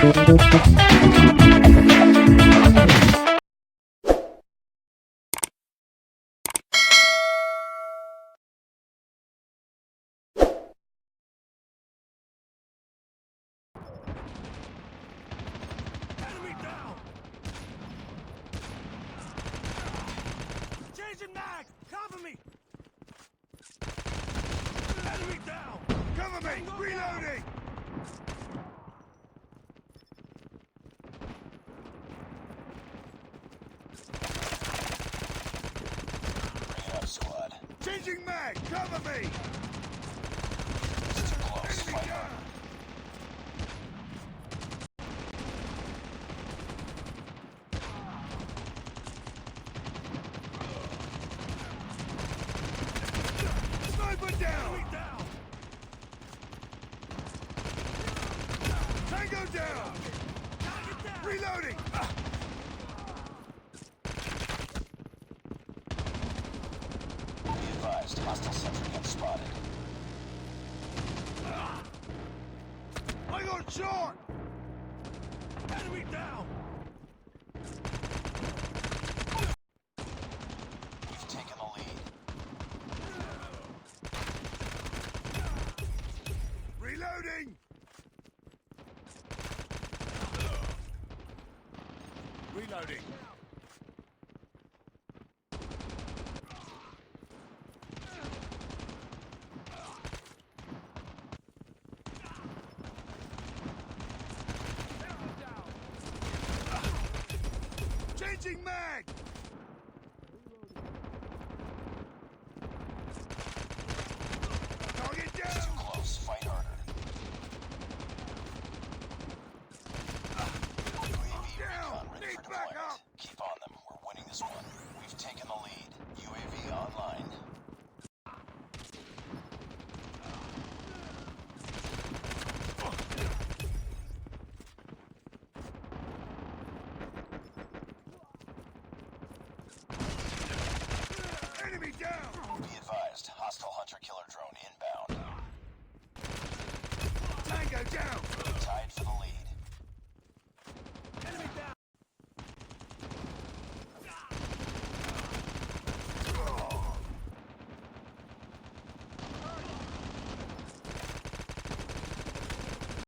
Enemy down! Changing mag! Cover me! Enemy down! Cover me! Reloading! Bring it up, squad. Changing mag! Cover me! It's too close. Enemy Fight down! on. Sniper down! Enemy down! Tango down! Target down! Reloading! Be advised, hostile sentry gun spotted. I got shot! Enemy down! We've taken the lead. Reloading! Reloading! Changing mag!